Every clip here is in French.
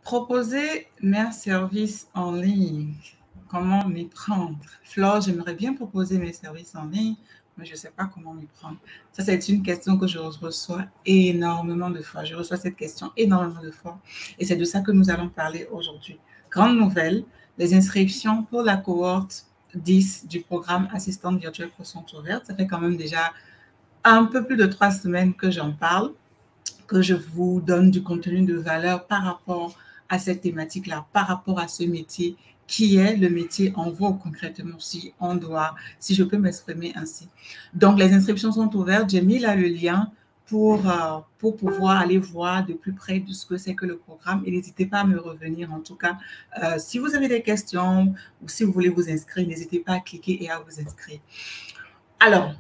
Proposer mes services en ligne. Comment m'y prendre? Flore, j'aimerais bien proposer mes services en ligne, mais je ne sais pas comment m'y prendre. Ça, c'est une question que je reçois énormément de fois. Je reçois cette question énormément de fois. Et c'est de ça que nous allons parler aujourd'hui. Grande nouvelle, les inscriptions pour la cohorte 10 du programme Assistante virtuelle Pro sont ouvertes. Ça fait quand même déjà un peu plus de 3 semaines que j'en parle, que je vous donne du contenu de valeur par rapport à cette thématique-là, par rapport à ce métier qui est le métier en vogue concrètement, si je peux m'exprimer ainsi. Donc, les inscriptions sont ouvertes. J'ai mis là le lien pour pouvoir aller voir de plus près de ce que c'est que le programme. Et n'hésitez pas à me revenir. En tout cas, si vous avez des questions ou si vous voulez vous inscrire, n'hésitez pas à cliquer et à vous inscrire. Alors,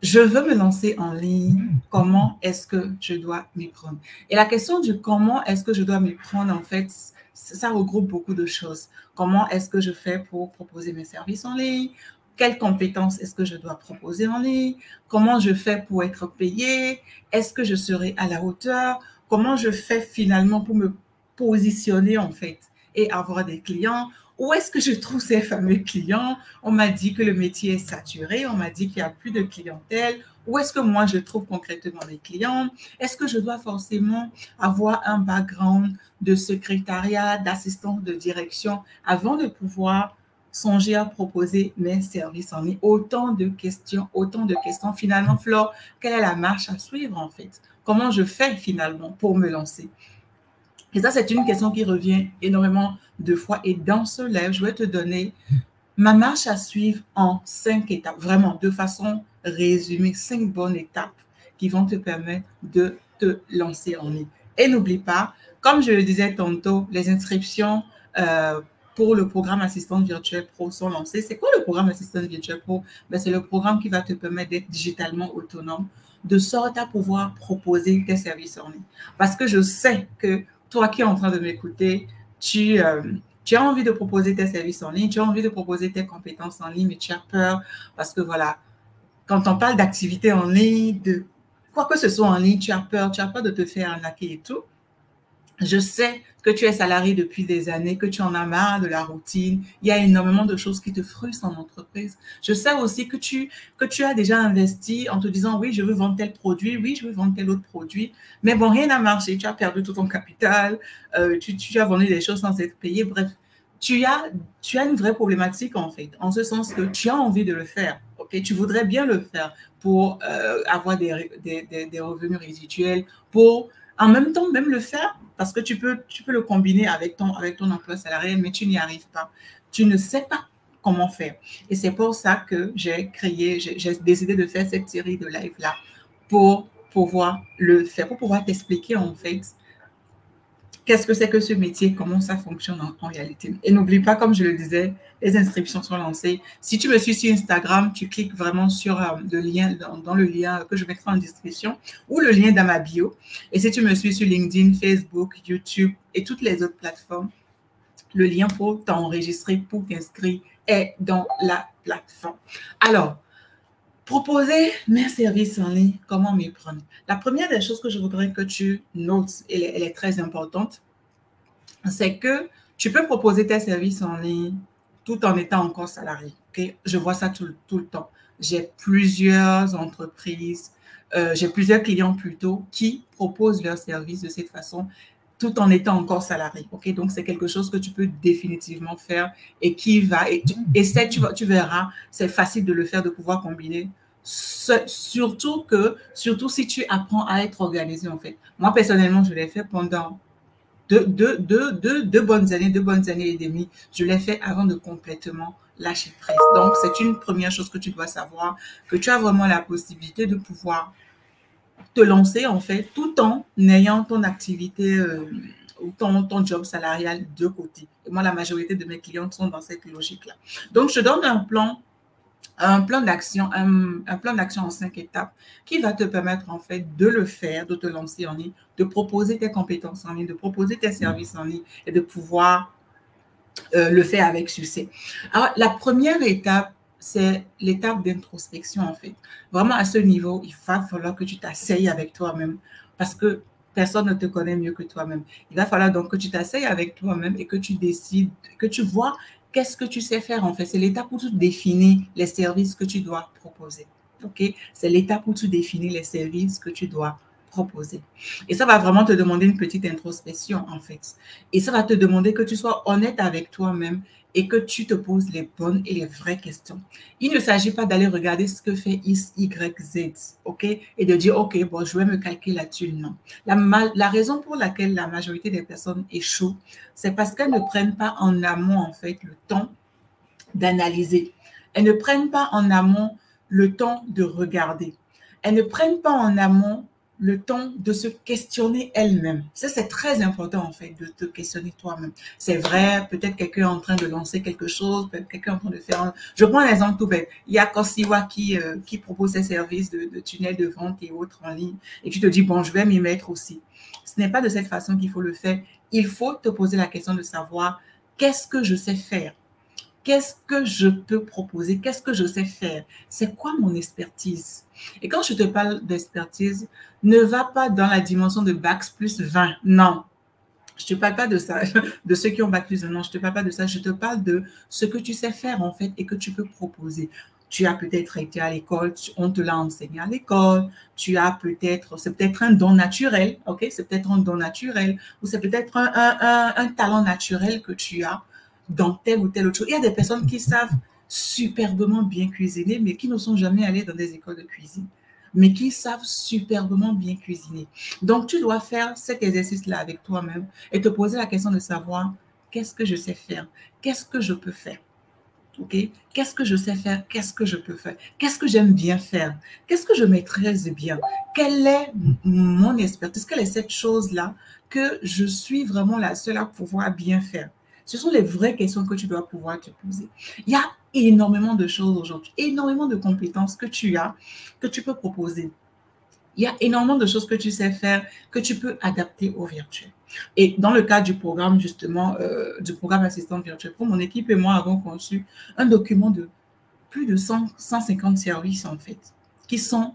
je veux me lancer en ligne, comment est-ce que je dois m'y prendre? Et la question du comment est-ce que je dois m'y prendre, en fait, ça regroupe beaucoup de choses. Comment est-ce que je fais pour proposer mes services en ligne? Quelles compétences est-ce que je dois proposer en ligne? Comment je fais pour être payé? Est-ce que je serai à la hauteur? Comment je fais finalement pour me positionner, en fait, et avoir des clients? Où est-ce que je trouve ces fameux clients? On m'a dit que le métier est saturé, on m'a dit qu'il n'y a plus de clientèle. Où est-ce que moi je trouve concrètement mes clients? Est-ce que je dois forcément avoir un background de secrétariat, d'assistante de direction avant de pouvoir songer à proposer mes services en ligne? Autant de questions, autant de questions. Finalement, Flore, quelle est la marche à suivre en fait? Comment je fais finalement pour me lancer? Et ça, c'est une question qui revient énormément de fois. Et dans ce live, je vais te donner ma marche à suivre en 5 étapes, vraiment de façon résumée, 5 bonnes étapes qui vont te permettre de te lancer en ligne. Et n'oublie pas, comme je le disais tantôt, les inscriptions pour le programme Assistante virtuelle Pro sont lancées. C'est quoi le programme Assistante virtuelle Pro? Ben, c'est le programme qui va te permettre d'être digitalement autonome, de sorte à pouvoir proposer tes services en ligne. Parce que je sais que toi qui es en train de m'écouter, tu as envie de proposer tes services en ligne, tu as envie de proposer tes compétences en ligne, mais tu as peur parce que voilà, quand on parle d'activité en ligne, de quoi que ce soit en ligne, tu as peur de te faire arnaquer et tout. Je sais que tu es salarié depuis des années, que tu en as marre de la routine. Il y a énormément de choses qui te frustrent en entreprise. Je sais aussi que tu as déjà investi en te disant, oui, je veux vendre tel produit, oui, je veux vendre tel autre produit. Mais bon, rien n'a marché. Tu as perdu tout ton capital. Tu as vendu des choses sans être payé. Bref, tu as une vraie problématique en fait, en ce sens que tu as envie de le faire. Okay? Tu voudrais bien le faire pour avoir des revenus résiduels, pour en même temps même le faire parce que tu peux le combiner avec ton emploi salarié, mais tu n'y arrives pas. Tu ne sais pas comment faire. Et c'est pour ça que j'ai décidé de faire cette série de live-là pour pouvoir le faire, pour pouvoir t'expliquer en fait qu'est-ce que c'est que ce métier, comment ça fonctionne en réalité. Et n'oublie pas, comme je le disais, les inscriptions sont lancées. Si tu me suis sur Instagram, tu cliques vraiment sur le lien, dans le lien que je mettrai en description ou le lien dans ma bio. Et si tu me suis sur LinkedIn, Facebook, YouTube et toutes les autres plateformes, le lien pour t'enregistrer, pour t'inscrire est dans la plateforme. Alors, proposer mes services en ligne, comment m'y prendre? La première des choses que je voudrais que tu notes, elle est très importante, c'est que tu peux proposer tes services en ligne tout en étant encore salarié. Okay? Je vois ça tout le temps. J'ai plusieurs entreprises, j'ai plusieurs clients plutôt qui proposent leurs services de cette façon tout en étant encore salarié. Okay? Donc, c'est quelque chose que tu peux définitivement faire et qui va, et tu verras, c'est facile de le faire, de pouvoir combiner. Surtout si tu apprends à être organisé en fait. Moi, personnellement, je l'ai fait pendant deux bonnes années et demie. Je l'ai fait avant de complètement lâcher prise. Donc, c'est une première chose que tu dois savoir, que tu as vraiment la possibilité de pouvoir te lancer en fait tout en ayant ton activité ou ton job salarial de côté. Et moi, la majorité de mes clients sont dans cette logique-là. Donc, je donne un plan d'action, un plan d'action en 5 étapes qui va te permettre en fait de le faire, de te lancer en ligne, de proposer tes compétences en ligne, de proposer tes services en ligne et de pouvoir le faire avec succès. Alors, la première étape, c'est l'étape d'introspection en fait. Vraiment à ce niveau, il va falloir que tu t'asseyes avec toi-même parce que Personne ne te connaît mieux que toi-même. Il va falloir donc que tu t'asseyes avec toi-même et que tu décides, que tu vois qu'est-ce que tu sais faire en fait. C'est l'étape où tu définis les services que tu dois proposer. OK? C'est l'étape où tu définis les services que tu dois proposer. Et ça va vraiment te demander une petite introspection en fait. Et ça va te demander que tu sois honnête avec toi-même et que tu te poses les bonnes et les vraies questions. Il ne s'agit pas d'aller regarder ce que fait X, Y, Z, OK? Et de dire, OK, bon, je vais me calquer là-dessus. Non. La raison pour laquelle la majorité des personnes échouent, c'est parce qu'elles ne prennent pas en amont, en fait, le temps d'analyser. Elles ne prennent pas en amont le temps de regarder. Elles ne prennent pas en amont le temps de se questionner elle-même. Ça, c'est très important, en fait, de te questionner toi-même. C'est vrai, peut-être quelqu'un est en train de lancer quelque chose, peut-être quelqu'un est en train de faire... Je prends un exemple tout bête. Il y a Kosiwa qui propose ses services de tunnels de vente et autres en ligne. Et tu te dis, bon, je vais m'y mettre aussi. Ce n'est pas de cette façon qu'il faut le faire. Il faut te poser la question de savoir qu'est-ce que je sais faire? Qu'est-ce que je peux proposer? Qu'est-ce que je sais faire? C'est quoi mon expertise? Et quand je te parle d'expertise, ne va pas dans la dimension de bac plus 20. Non, je ne te parle pas de ça, de ceux qui ont bac plus 20. Non, je ne te parle pas de ça. Je te parle de ce que tu sais faire en fait et que tu peux proposer. Tu as peut-être été à l'école, on te l'a enseigné à l'école, tu as peut-être, c'est peut-être un don naturel, ok? C'est peut-être un don naturel ou c'est peut-être un talent naturel que tu as dans telle ou telle autre chose. Il y a des personnes qui savent superbement bien cuisiner, mais qui ne sont jamais allées dans des écoles de cuisine, mais qui savent superbement bien cuisiner. Donc, tu dois faire cet exercice-là avec toi-même et te poser la question de savoir qu'est-ce que je sais faire, qu'est-ce que je peux faire. OK? Qu'est-ce que je sais faire? Qu'est-ce que je peux faire? Qu'est-ce que j'aime bien faire? Qu'est-ce que je maîtrise bien? Quelle est mon expertise? Quelle est cette chose-là que je suis vraiment la seule à pouvoir bien faire? Ce sont les vraies questions que tu dois pouvoir te poser. Il y a énormément de choses aujourd'hui, énormément de compétences que tu as, que tu peux proposer. Il y a énormément de choses que tu sais faire, que tu peux adapter au virtuel. Et dans le cadre du programme, justement, du programme assistant virtuel, pour mon équipe et moi avons conçu un document de plus de 150 services, en fait, qui sont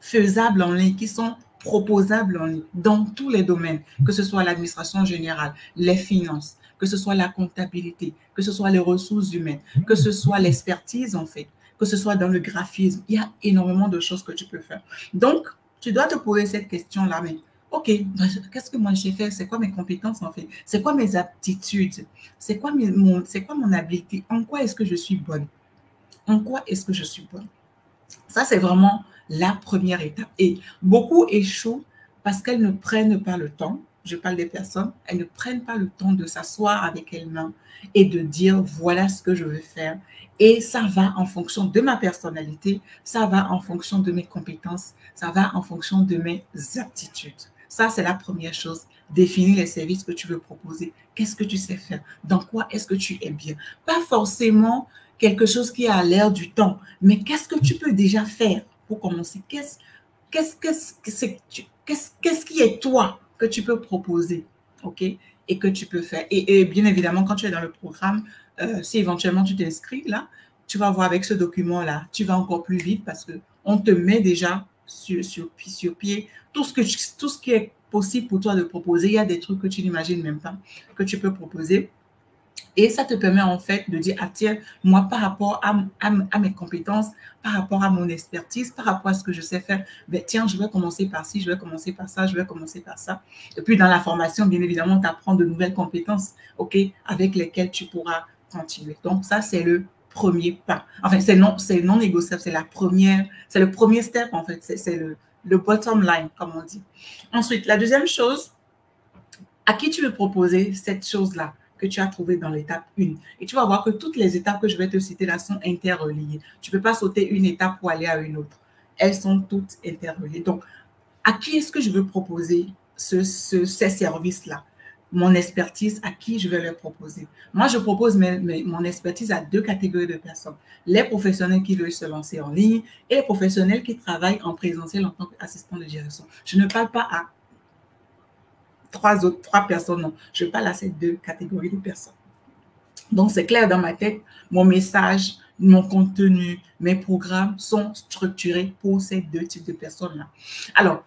faisables en ligne, qui sont proposables en ligne, dans tous les domaines, que ce soit l'administration générale, les finances, que ce soit la comptabilité, que ce soit les ressources humaines, que ce soit l'expertise, en fait, que ce soit dans le graphisme. Il y a énormément de choses que tu peux faire. Donc, tu dois te poser cette question-là, mais OK, qu'est-ce que moi j'ai fait? C'est quoi mes compétences en fait? C'est quoi mes aptitudes? C'est quoi mon habileté? En quoi est-ce que je suis bonne? En quoi est-ce que je suis bonne? Ça, c'est vraiment la première étape. Et beaucoup échouent parce qu'elles ne prennent pas le temps. Je parle des personnes, elles ne prennent pas le temps de s'asseoir avec elles-mêmes et de dire voilà ce que je veux faire. Et ça va en fonction de ma personnalité, ça va en fonction de mes compétences, ça va en fonction de mes aptitudes. Ça, c'est la première chose. Définis les services que tu veux proposer. Qu'est-ce que tu sais faire? Dans quoi est-ce que tu es bien? Pas forcément quelque chose qui a l'air du temps, mais qu'est-ce que tu peux déjà faire pour commencer? Qu'est-ce qui est toi que tu peux proposer, OK? Et que tu peux faire. Et bien évidemment, quand tu es dans le programme, si éventuellement tu t'inscris là, tu vas voir avec ce document-là, tu vas encore plus vite parce qu'on te met déjà sur pied tout ce qui est possible pour toi de proposer. Il y a des trucs que tu n'imagines même pas que tu peux proposer. Et ça te permet en fait de dire, ah tiens, moi par rapport à mes compétences, par rapport à mon expertise, par rapport à ce que je sais faire, ben, tiens, je vais commencer par ci, je vais commencer par ça, je vais commencer par ça. Et puis dans la formation, bien évidemment, tu apprends de nouvelles compétences, OK, avec lesquelles tu pourras continuer. Donc ça, c'est le premier pas. Enfin, c'est non négociable, c'est le premier step en fait, c'est le bottom line, comme on dit. Ensuite, la deuxième chose, à qui tu veux proposer cette chose-là que tu as trouvée dans l'étape 1. Et tu vas voir que toutes les étapes que je vais te citer là sont interreliées. Tu ne peux pas sauter une étape pour aller à une autre. Elles sont toutes interreliées. Donc, à qui est-ce que je veux proposer ces services-là? Mon expertise, à qui je vais leur proposer? Moi, je propose mon expertise à deux catégories de personnes. Les professionnels qui veulent se lancer en ligne et les professionnels qui travaillent en présentiel en tant qu'assistant de direction. Je ne parle pas à trois personnes, non. Je parle à ces deux catégories de personnes. Donc, c'est clair dans ma tête, mon message, mon contenu, mes programmes sont structurés pour ces deux types de personnes-là. Alors,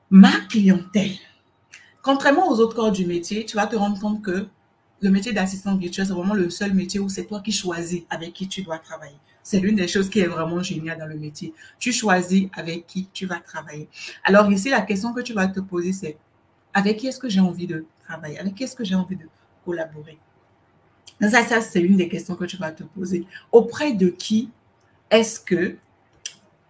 Ma clientèle. Contrairement aux autres corps du métier, tu vas te rendre compte que le métier d'assistant virtuel, c'est vraiment le seul métier où c'est toi qui choisis avec qui tu dois travailler. C'est l'une des choses qui est vraiment géniale dans le métier. Tu choisis avec qui tu vas travailler. Alors ici, la question que tu vas te poser, c'est avec qui est-ce que j'ai envie de travailler? Avec qui est-ce que j'ai envie de collaborer? Ça c'est une des questions que tu vas te poser. Auprès de qui est-ce que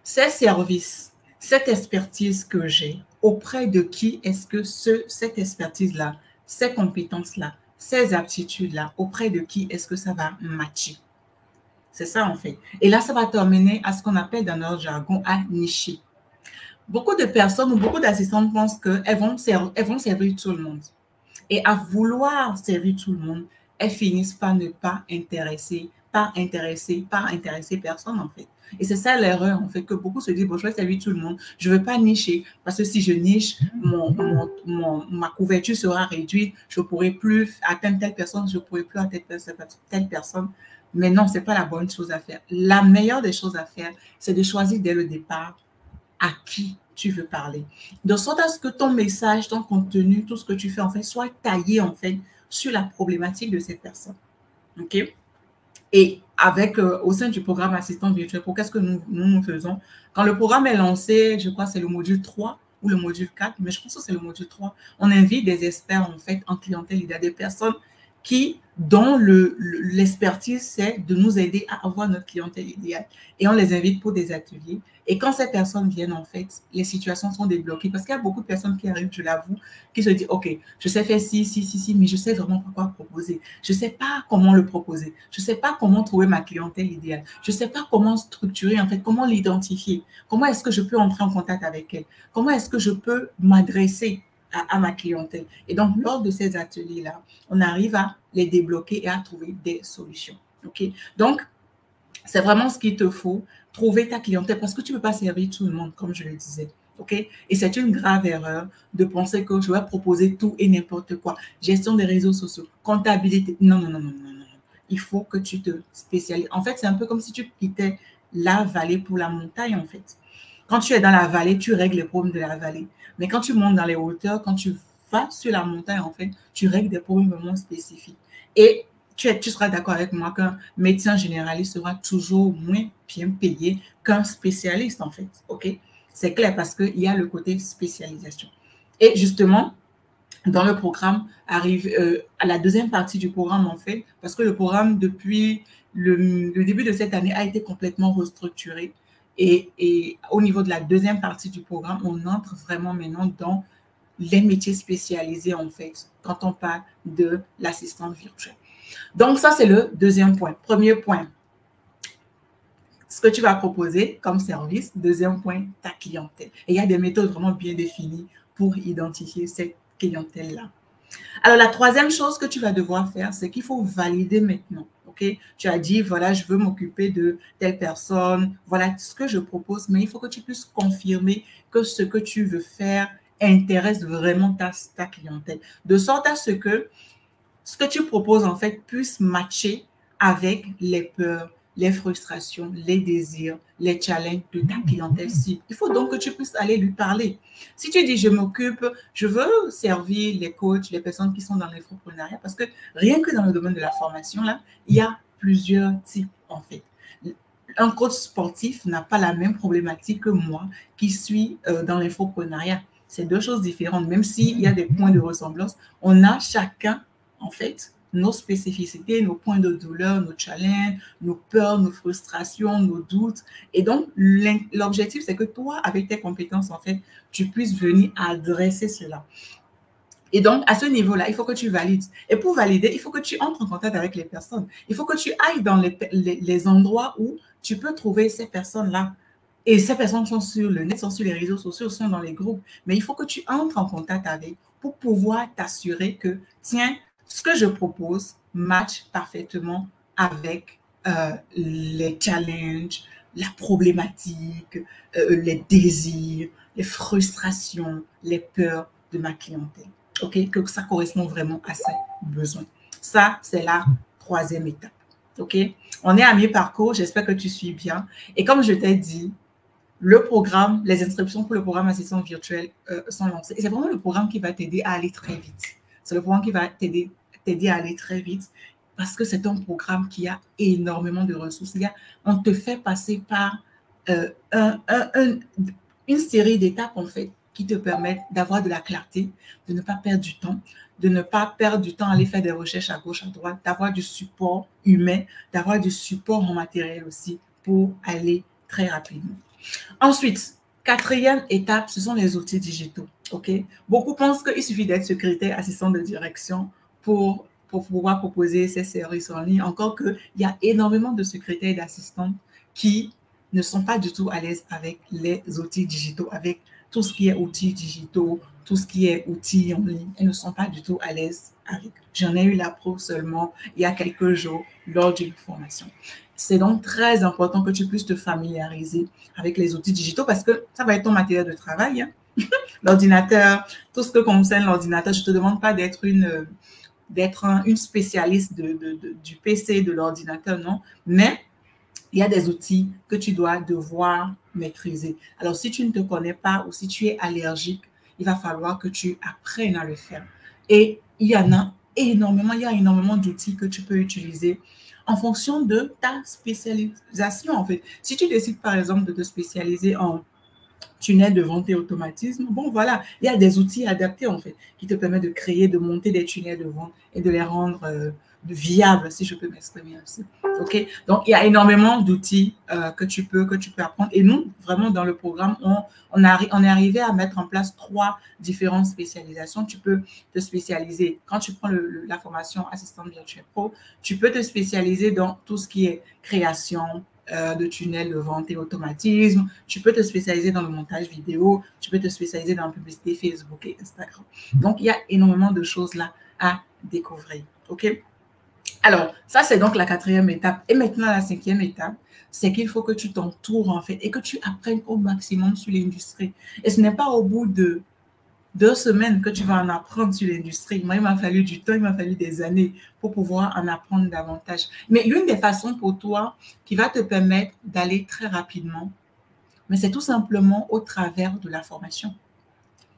ces services, cette expertise que j'ai, auprès de qui est-ce que cette expertise-là, ces compétences-là, ces aptitudes-là, auprès de qui est-ce que ça va matcher? C'est ça en fait. Et là, ça va t'amener à ce qu'on appelle dans notre jargon à nicher. Beaucoup de personnes ou beaucoup d'assistantes pensent qu'elles vont servir tout le monde. Et à vouloir servir tout le monde, elles finissent par ne pas intéresser personne en fait. Et c'est ça l'erreur en fait, que beaucoup se disent, bon, je vais servir tout le monde, je ne veux pas nicher, parce que si je niche, ma couverture sera réduite, je ne pourrai plus atteindre telle personne, je ne pourrai plus atteindre telle personne. Mais non, ce n'est pas la bonne chose à faire. La meilleure des choses à faire, c'est de choisir dès le départ à qui tu veux parler. De sorte à ce que ton message, ton contenu, tout ce que tu fais, en fait, soit taillé, en fait, sur la problématique de cette personne. OK? Et avec, au sein du programme Assistant Virtuel, pour qu'est-ce que nous faisons? Quand le programme est lancé, je crois que c'est le module 3 ou le module 4, mais je pense que c'est le module 3, on invite des experts, en fait, en clientèle. Il y a des personnes dont l'expertise, c'est de nous aider à avoir notre clientèle idéale. Et on les invite pour des ateliers. Et quand ces personnes viennent, en fait, les situations sont débloquées. Parce qu'il y a beaucoup de personnes qui arrivent, je l'avoue, qui se disent, OK, je sais faire ci, mais je sais vraiment pas quoi proposer. Je ne sais pas comment le proposer. Je ne sais pas comment trouver ma clientèle idéale. Je ne sais pas comment structurer, en fait, comment l'identifier. Comment est-ce que je peux entrer en contact avec elle? Comment est-ce que je peux m'adresser à ma clientèle? Et donc, lors de ces ateliers-là, on arrive à les débloquer et à trouver des solutions. OK? Donc, c'est vraiment ce qu'il te faut, trouver ta clientèle, parce que tu ne peux pas servir tout le monde, comme je le disais. OK? Et c'est une grave erreur de penser que je vais proposer tout et n'importe quoi. Gestion des réseaux sociaux, comptabilité. Non, non, non, non, non, non. Il faut que tu te spécialises. En fait, c'est un peu comme si tu quittais la vallée pour la montagne, en fait. Quand tu es dans la vallée, tu règles les problèmes de la vallée. Mais quand tu montes dans les hauteurs, quand tu vas sur la montagne, en fait, tu règles des problèmes vraiment spécifiques. Et tu seras d'accord avec moi qu'un médecin généraliste sera toujours moins bien payé qu'un spécialiste, en fait. OK? C'est clair parce qu'il y a le côté spécialisation. Et justement, dans le programme, arrive à la deuxième partie du programme, en fait, parce que le programme, depuis le début de cette année, a été complètement restructuré. Et au niveau de la deuxième partie du programme, on entre vraiment maintenant dans les métiers spécialisés, en fait, quand on parle de l'assistante virtuelle. Donc, ça, c'est le deuxième point. Premier point, ce que tu vas proposer comme service. Deuxième point, ta clientèle. Et il y a des méthodes vraiment bien définies pour identifier cette clientèle-là. Alors, la troisième chose que tu vas devoir faire, c'est qu'il faut valider maintenant. OK? Tu as dit, voilà, je veux m'occuper de telle personne. Voilà ce que je propose. Mais il faut que tu puisses confirmer que ce que tu veux faire intéresse vraiment ta clientèle. De sorte à ce que tu proposes, en fait, puisse matcher avec les peurs, les frustrations, les désirs, les challenges de ta clientèle cible. Il faut donc que tu puisses aller lui parler. Si tu dis, je m'occupe, je veux servir les coachs, les personnes qui sont dans l'infoprenariat, parce que rien que dans le domaine de la formation, là, il y a plusieurs types, en fait. Un coach sportif n'a pas la même problématique que moi qui suis dans l'infoprenariat. C'est deux choses différentes. Même s'il y a des points de ressemblance, on a chacun, en fait, nos spécificités, nos points de douleur, nos challenges, nos peurs, nos frustrations, nos doutes. Et donc, l'objectif, c'est que toi, avec tes compétences, en fait, tu puisses venir adresser cela. Et donc, à ce niveau-là, il faut que tu valides. Et pour valider, il faut que tu entres en contact avec les personnes. Il faut que tu ailles dans les endroits où tu peux trouver ces personnes-là. Et ces personnes sont sur le net, sont sur les réseaux sociaux, sont dans les groupes. Mais il faut que tu entres en contact avec pour pouvoir t'assurer que, tiens, ce que je propose match parfaitement avec les challenges, la problématique, les désirs, les frustrations, les peurs de ma clientèle. OK? Que ça correspond vraiment à ses besoins. Ça, c'est la troisième étape. OK? On est à mi-parcours, j'espère que tu suis bien. Et comme je t'ai dit, le programme, les inscriptions pour le programme assistant virtuel sont lancées. Et c'est vraiment le programme qui va t'aider à aller très vite. C'est le programme qui va t'aider à aller très vite parce que c'est un programme qui a énormément de ressources. On te fait passer par une série d'étapes, en fait, qui te permettent d'avoir de la clarté, de ne pas perdre du temps, à aller faire des recherches à gauche, à droite, d'avoir du support humain, d'avoir du support en matériel aussi pour aller très rapidement. Ensuite, quatrième étape, ce sont les outils digitaux. Okay? Beaucoup pensent qu'il suffit d'être secrétaire, assistant de direction pour pouvoir proposer ces services en ligne. Encore qu'il y a énormément de secrétaires et d'assistants qui ne sont pas du tout à l'aise avec les outils digitaux, avec tout ce qui est outils digitaux, tout ce qui est outils en ligne. Elles ne sont pas du tout à l'aise avec. J'en ai eu la preuve seulement il y a quelques jours lors d'une formation. C'est donc très important que tu puisses te familiariser avec les outils digitaux parce que ça va être ton matériel de travail. Hein. L'ordinateur, tout ce que concerne l'ordinateur, je ne te demande pas d'être une spécialiste du PC, de l'ordinateur, non. Mais il y a des outils que tu dois devoir maîtriser. Alors, si tu ne te connais pas ou si tu es allergique, il va falloir que tu apprennes à le faire. Et il y a énormément d'outils que tu peux utiliser en fonction de ta spécialisation, en fait. Si tu décides, par exemple, de te spécialiser en tunnel de vente et automatisme, bon, voilà, il y a des outils adaptés, en fait, qui te permettent de créer, de monter des tunnels de vente et de les rendre viables, si je peux m'exprimer ainsi. OK? Donc, il y a énormément d'outils que tu peux apprendre. Et nous, vraiment, dans le programme, on est arrivé à mettre en place 3 différentes spécialisations. Tu peux te spécialiser, quand tu prends la formation assistante virtuelle pro, tu peux te spécialiser dans tout ce qui est création de tunnels de vente et automatisme. Tu peux te spécialiser dans le montage vidéo. Tu peux te spécialiser dans la publicité Facebook et Instagram. Donc, il y a énormément de choses là à découvrir. OK? Alors, ça, c'est donc la 4e étape. Et maintenant, la 5e étape, c'est qu'il faut que tu t'entoures, en fait, et que tu apprennes au maximum sur l'industrie. Et ce n'est pas au bout de 2 semaines que tu vas en apprendre sur l'industrie. Moi, il m'a fallu du temps, il m'a fallu des années pour pouvoir en apprendre davantage. Mais l'une des façons pour toi qui va te permettre d'aller très rapidement, mais c'est tout simplement au travers de la formation.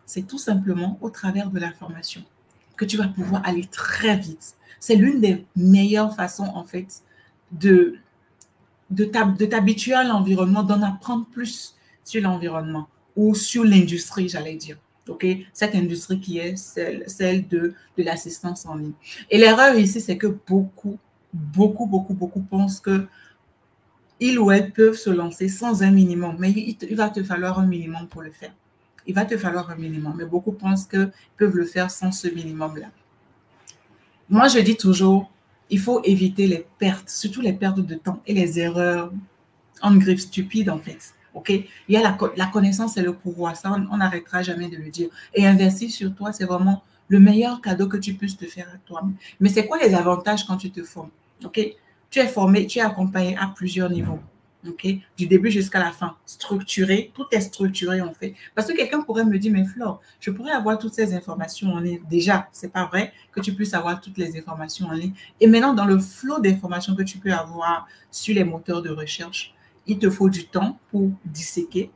C'est tout simplement au travers de la formation que tu vas pouvoir aller très vite. C'est l'une des meilleures façons, en fait, de t'habituer à l'environnement, d'en apprendre plus sur l'environnement ou sur l'industrie, j'allais dire. Okay? Cette industrie qui est celle de l'assistance en ligne. Et l'erreur ici, c'est que beaucoup pensent qu'ils ou elles peuvent se lancer sans un minimum, mais il va te falloir un minimum pour le faire. Il va te falloir un minimum, mais beaucoup pensent qu'ils peuvent le faire sans ce minimum-là. Moi, je dis toujours, il faut éviter les pertes, surtout les pertes de temps et les erreurs en griffe stupide, en fait. OK? Il y a la connaissance et le pouvoir. Ça, on n'arrêtera jamais de le dire. Et investir sur toi, c'est vraiment le meilleur cadeau que tu puisses te faire à toi. Mais c'est quoi les avantages quand tu te formes? OK? Tu es formé, tu es accompagné à plusieurs niveaux. Okay? Du début jusqu'à la fin, structuré, tout est structuré en fait. Parce que quelqu'un pourrait me dire, mais Flore, je pourrais avoir toutes ces informations en ligne. Déjà, c'est pas vrai que tu puisses avoir toutes les informations en ligne. Et maintenant, dans le flot d'informations que tu peux avoir sur les moteurs de recherche, il te faut du temps pour disséquer,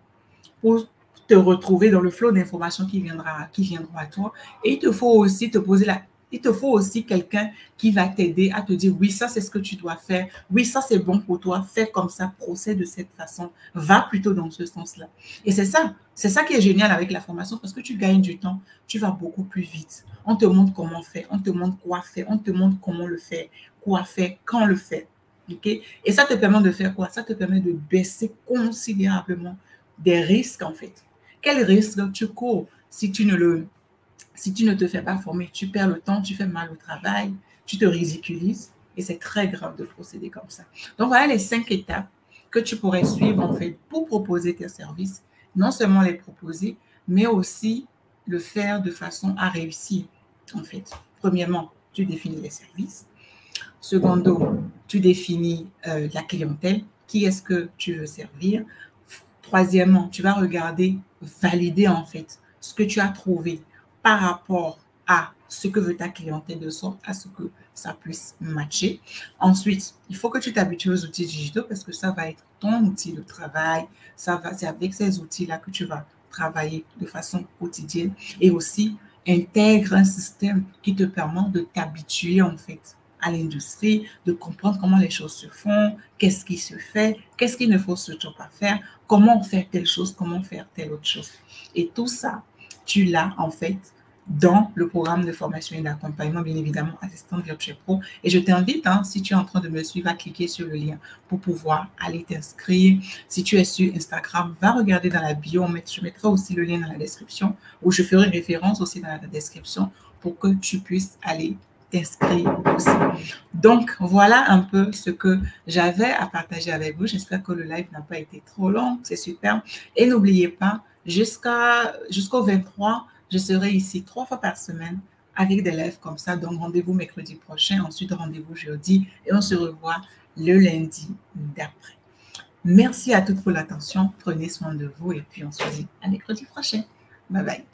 pour te retrouver dans le flot d'informations qui viendront à toi. Et il te faut aussi te poser il te faut aussi quelqu'un qui va t'aider à te dire, oui, ça, c'est ce que tu dois faire. Oui, ça, c'est bon pour toi. Fais comme ça, procède de cette façon. Va plutôt dans ce sens-là. Et c'est ça qui est génial avec la formation parce que tu gagnes du temps. Tu vas beaucoup plus vite. On te montre comment faire. On te montre quoi faire. On te montre comment le faire. Quoi faire, quand le faire. Okay? Et ça te permet de faire quoi? Ça te permet de baisser considérablement des risques, en fait. Quel risque tu cours si tu ne te fais pas former? Tu perds le temps, tu fais mal au travail, tu te ridiculises et c'est très grave de procéder comme ça. Donc, voilà les 5 étapes que tu pourrais suivre, en fait, pour proposer tes services. Non seulement les proposer, mais aussi le faire de façon à réussir, en fait. Premièrement, tu définis les services. Secondo, tu définis la clientèle. Qui est-ce que tu veux servir? Troisièmement, tu vas regarder, valider en fait ce que tu as trouvé par rapport à ce que veut ta clientèle de sorte à ce que ça puisse matcher. Ensuite, il faut que tu t'habitues aux outils digitaux parce que ça va être ton outil de travail. C'est avec ces outils-là que tu vas travailler de façon quotidienne et aussi intègre un système qui te permet de t'habituer en fait à l'industrie, de comprendre comment les choses se font, qu'est-ce qui se fait, qu'est-ce qu'il ne faut surtout pas faire, comment faire telle chose, comment faire telle autre chose. Et tout ça, tu l'as en fait dans le programme de formation et d'accompagnement, bien évidemment, Assistant Virtuel Pro. Et je t'invite, si tu es en train de me suivre, à cliquer sur le lien pour pouvoir aller t'inscrire. Si tu es sur Instagram, va regarder dans la bio. Je mettrai aussi le lien dans la description, où je ferai référence aussi dans la description pour que tu puisses aller t'inscrire aussi. Donc, voilà un peu ce que j'avais à partager avec vous. J'espère que le live n'a pas été trop long. C'est super. Et n'oubliez pas, jusqu'au 23, je serai ici 3 fois par semaine avec des lives comme ça. Donc, rendez-vous mercredi prochain, ensuite rendez-vous jeudi et on se revoit le lundi d'après. Merci à toutes pour l'attention. Prenez soin de vous et puis on se dit à mercredi prochain. Bye bye.